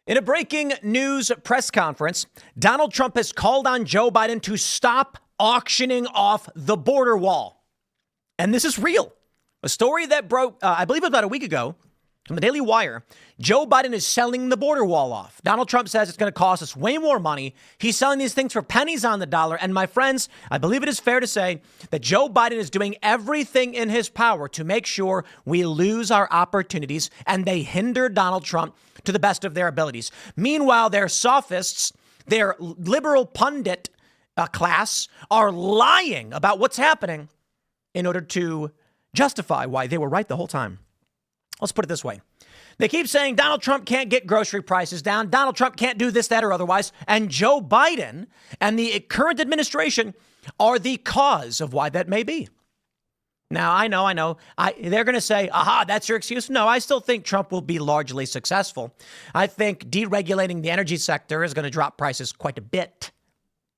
In a breaking news press conference, Donald Trump has called on Joe Biden to stop auctioning off the border wall. And this is real. A story that broke, I believe about a week ago from the Daily Wire. Joe Biden is selling the border wall off. Donald Trump says it's going to cost us way more money. He's selling these things for pennies on the dollar. And my friends, I believe it is fair to say that Joe Biden is doing everything in his power to make sure we lose our opportunities and they hinder Donald Trump to the best of their abilities. Meanwhile, their sophists, their liberal pundit class are lying about what's happening in order to justify why they were right the whole time. Let's put it this way. They keep saying Donald Trump can't get grocery prices down. Donald Trump can't do this, that, or otherwise. And Joe Biden and the current administration are the cause of why that may be. Now, I know. They're going to say, aha, that's your excuse. No, I still think Trump will be largely successful. I think deregulating the energy sector is going to drop prices quite a bit.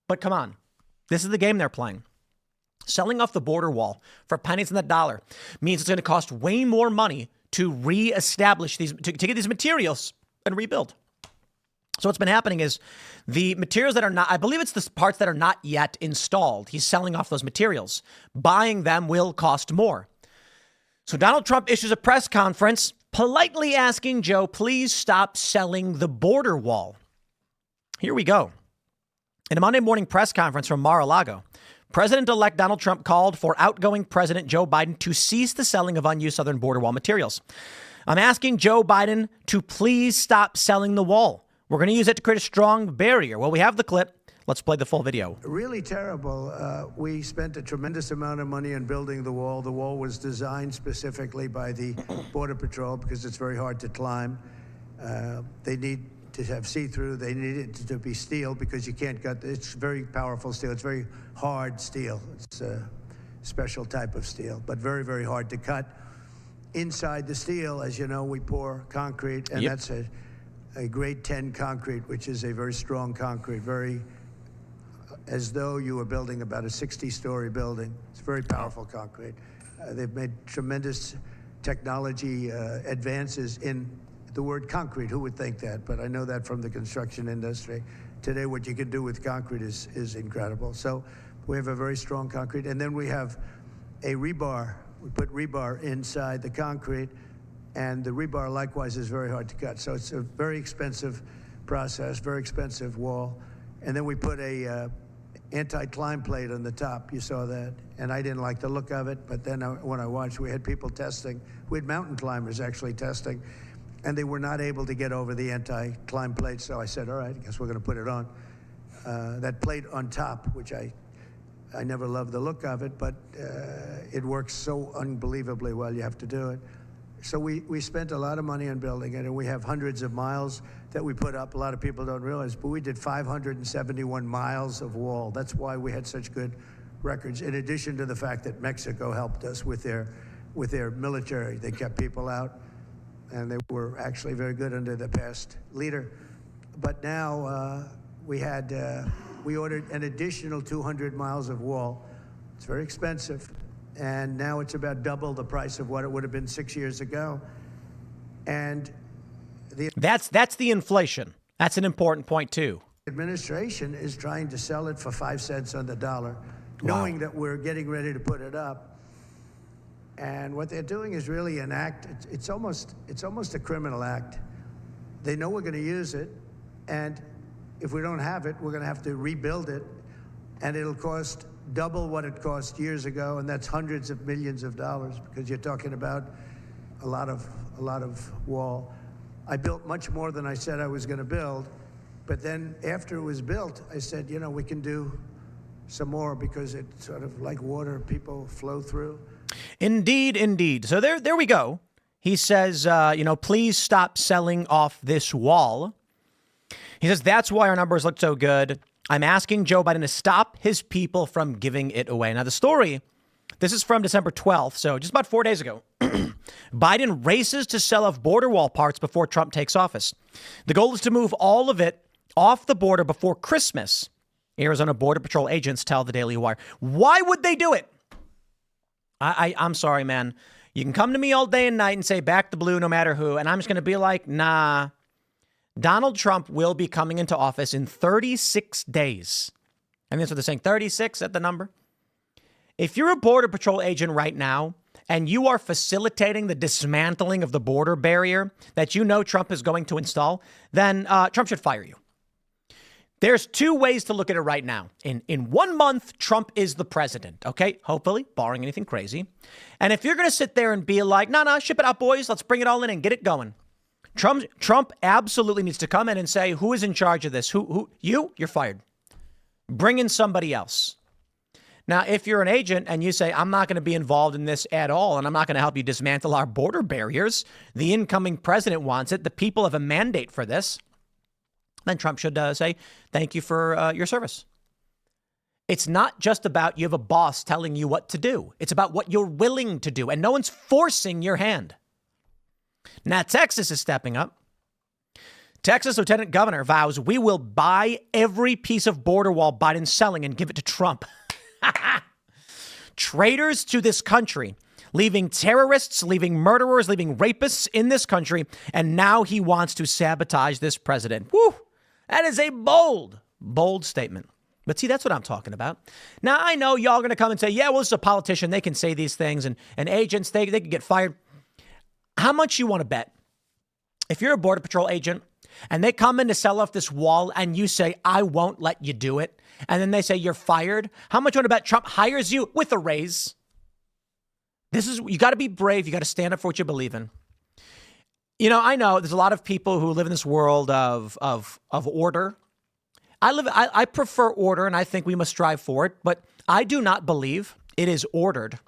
But come on, this is the game they're playing. Selling off the border wall for pennies on the dollar means it's going to cost way more money to reestablish these, to get these materials and rebuild. So what's been happening is the materials that are not, I believe it's the parts that are not yet installed. He's selling off those materials. Buying them will cost more. So Donald Trump issues a press conference politely asking Joe, please stop selling the border wall. Here we go. In a Monday morning press conference from Mar-a-Lago, President-elect Donald Trump called for outgoing President Joe Biden to cease the selling of unused southern border wall materials. I'm asking Joe Biden to please stop selling the wall. We're going to use it to create a strong barrier. Well, we have the clip. Let's play the full video. Really terrible. We spent a tremendous amount of money on building the wall. The wall was designed specifically by the Border Patrol because it's very hard to climb. They need to have see-through. They need it to be steel because you can't cut. It's very powerful steel. It's very hard steel. It's a special type of steel, but very, very hard to cut. Inside the steel, as you know, we pour concrete, and that's a grade 10 concrete, which is a very strong concrete, very as though you were building about a 60-story building. It's very powerful concrete. They've made tremendous technology advances in the word concrete. Who would think that? But I know that from the construction industry. Today, what you can do with concrete is incredible. So we have a very strong concrete. And then we have a rebar. We put rebar inside the concrete. And the rebar, likewise, is very hard to cut. So it's a very expensive process, very expensive wall. And then we put a anti-climb plate on the top. You saw that. And I didn't like the look of it. But then when I watched, we had people testing. We had mountain climbers actually testing. And they were not able to get over the anti-climb plate. So I said, all right, I guess we're going to put it on. That plate on top, which I never loved the look of it, but it works so unbelievably well, you have to do it. So we spent a lot of money on building it, and we have hundreds of miles that we put up. A lot of people don't realize, but we did 571 miles of wall. That's why we had such good records, in addition to the fact that Mexico helped us with their military. They kept people out. And they were actually very good under the past leader. But now we ordered an additional 200 miles of wall. It's very expensive. And now it's about double the price of what it would have been 6 years ago. And that's the inflation. That's an important point, too. The administration is trying to sell it for 5 cents on the dollar, knowing that we're getting ready to put it up. And what they're doing is really an act. It's almost a criminal act. They know we're going to use it, and if we don't have it, we're going to have to rebuild it, and it'll cost double what it cost years ago, and that's hundreds of millions of dollars because you're talking about a lot of wall. I built much more than I said I was going to build, but then after it was built, I said, you know, we can do some more because it's sort of like water, people flow through. Indeed, indeed. So there we go. He says, please stop selling off this wall. He says, that's why our numbers look so good. I'm asking Joe Biden to stop his people from giving it away. Now, the story, this is from December 12th, so just about 4 days ago. Biden races to sell off border wall parts before Trump takes office. The goal is to move all of it off the border before Christmas. Arizona Border Patrol agents tell the Daily Wire. Why would they do it? I'm sorry, man. You can come to me all day and night and say back the blue no matter who. And I'm just going to be like, nah, Donald Trump will be coming into office in 36 days. And that's what they're saying, 36 at the number. If you're a Border Patrol agent right now and you are facilitating the dismantling of the border barrier that you know Trump is going to install, then Trump should fire you. There's two ways to look at it right now. In 1 month, Trump is the president, okay? Hopefully, barring anything crazy. And if you're going to sit there and be like, no, ship it out, boys. Let's bring it all in and get it going. Trump absolutely needs to come in and say, who is in charge of this? You're fired. Bring in somebody else. Now, if you're an agent and you say, I'm not going to be involved in this at all, and I'm not going to help you dismantle our border barriers, the incoming president wants it, the people have a mandate for this, then Trump should say, thank you for your service. It's not just about you have a boss telling you what to do. It's about what you're willing to do, and no one's forcing your hand. Now, Texas is stepping up. Texas Lieutenant Governor vows we will buy every piece of border wall Biden's selling and give it to Trump. Traitors to this country, leaving terrorists, leaving murderers, leaving rapists in this country. And now he wants to sabotage this president. Woo! That is a bold statement. But see, that's what I'm talking about. Now, I know y'all are going to come and say, yeah, well, it's a politician. They can say these things and agents, they can get fired. How much you want to bet? If you're a Border Patrol agent and they come in to sell off this wall and you say, I won't let you do it, and then they say you're fired, how much you want to bet Trump hires you with a raise? You got to be brave. You got to stand up for what you believe in. You know, I know there's a lot of people who live in this world of order. I prefer order, and I think we must strive for it, but I do not believe it is ordered.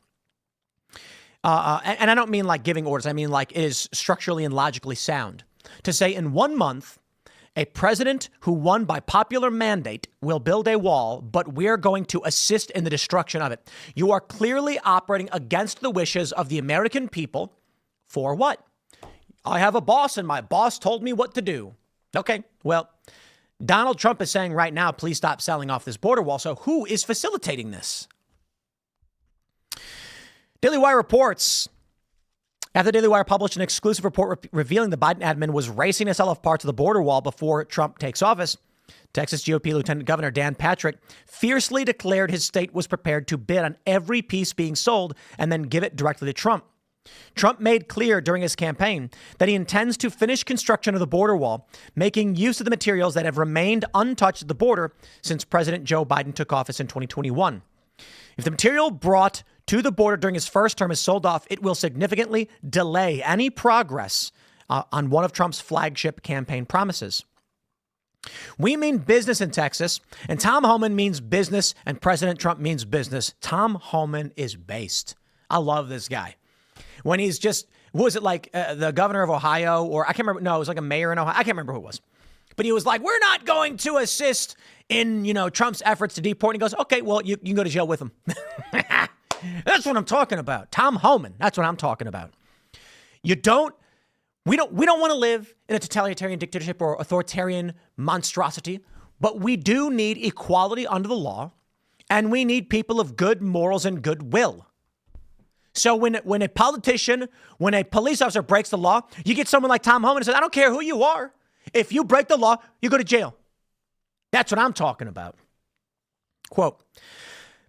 And I don't mean like giving orders. I mean like it is structurally and logically sound to say in 1 month, a president who won by popular mandate will build a wall, but we're going to assist in the destruction of it. You are clearly operating against the wishes of the American people. For what? I have a boss and my boss told me what to do. Okay, well, Donald Trump is saying right now, please stop selling off this border wall. So who is facilitating this? Daily Wire reports. After Daily Wire published an exclusive report revealing the Biden admin was racing to sell off parts of the border wall before Trump takes office, Texas GOP Lieutenant Governor Dan Patrick fiercely declared his state was prepared to bid on every piece being sold and then give it directly to Trump. Trump made clear during his campaign that he intends to finish construction of the border wall, making use of the materials that have remained untouched at the border since President Joe Biden took office in 2021. If the material brought to the border during his first term is sold off, it will significantly delay any progress on one of Trump's flagship campaign promises. We mean business in Texas, and Tom Homan means business, and President Trump means business. Tom Homan is based. I love this guy. When he's just, what was it like the governor of Ohio, or I can't remember. No, it was like a mayor in Ohio. I can't remember who it was. But he was like, we're not going to assist in, Trump's efforts to deport. And he goes, okay, well, you can go to jail with him. That's what I'm talking about. Tom Homan. That's what I'm talking about. We don't want to live in a totalitarian dictatorship or authoritarian monstrosity, but we do need equality under the law, and we need people of good morals and goodwill. So when a politician, when a police officer breaks the law, you get someone like Tom Homan and says, I don't care who you are. If you break the law, you go to jail. That's what I'm talking about. Quote,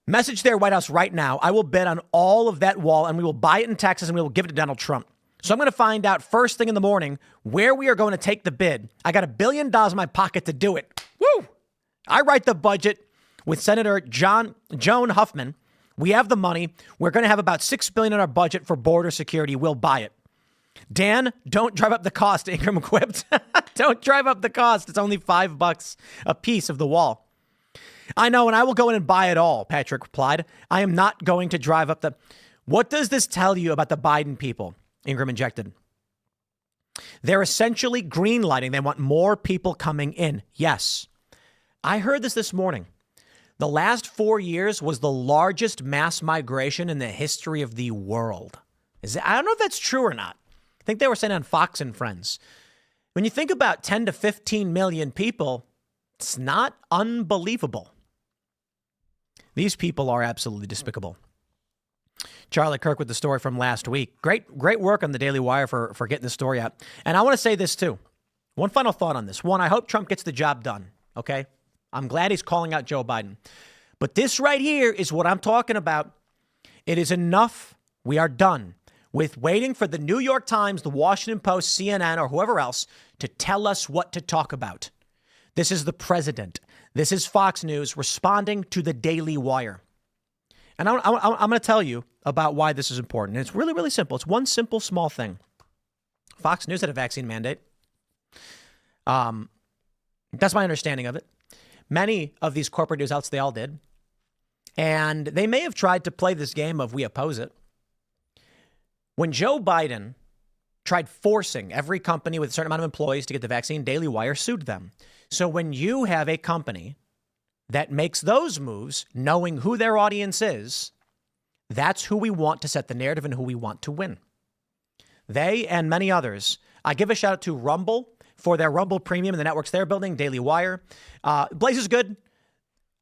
message there, White House, right now. I will bet on all of that wall, and we will buy it in Texas, and we will give it to Donald Trump. So I'm going to find out first thing in the morning where we are going to take the bid. I got $1 billion in my pocket to do it. Woo! I write the budget with Senator Joan Huffman. We have the money. We're going to have about $6 billion in our budget for border security. We'll buy it. Dan, don't drive up the cost, Ingram quipped. Don't drive up the cost. It's only $5 a piece of the wall. I know, and I will go in and buy it all, Patrick replied. I am not going to drive up the... What does this tell you about the Biden people? Ingram injected. They're essentially greenlighting. They want more people coming in. Yes. I heard this morning. The last 4 years was the largest mass migration in the history of the world. I don't know if that's true or not. I think they were saying on Fox and Friends. When you think about 10 to 15 million people, it's not unbelievable. These people are absolutely despicable. Charlie Kirk with the story from last week. Great work on the Daily Wire for getting the story out. And I want to say this too. One final thought on this. One, I hope Trump gets the job done, okay? I'm glad he's calling out Joe Biden. But this right here is what I'm talking about. It is enough. We are done with waiting for the New York Times, the Washington Post, CNN, or whoever else to tell us what to talk about. This is the president. This is Fox News responding to the Daily Wire. And I'm going to tell you about why this is important. And it's really, really simple. It's one simple, small thing. Fox News had a vaccine mandate. That's my understanding of it. Many of these corporate news outlets, they all did. And they may have tried to play this game of we oppose it. When Joe Biden tried forcing every company with a certain amount of employees to get the vaccine, Daily Wire sued them. So when you have a company that makes those moves, knowing who their audience is, that's who we want to set the narrative and who we want to win. They and many others. I give a shout out to Rumble for their Rumble Premium and the networks they're building, Daily Wire. Blaze is good.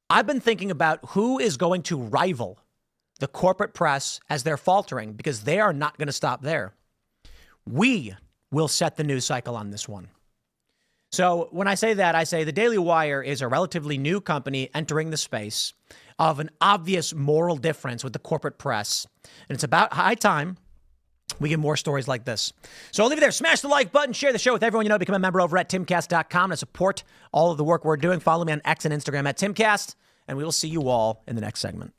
I've been thinking about who is going to rival the corporate press as they're faltering, because they are not going to stop there. We will set the news cycle on this one. So when I say that, I say the Daily Wire is a relatively new company entering the space of an obvious moral difference with the corporate press. And it's about high time we get more stories like this. So I'll leave it there. Smash the like button. Share the show with everyone you know. Become a member over at timcast.com to support all of the work we're doing. Follow me on X and Instagram at Timcast. And we will see you all in the next segment.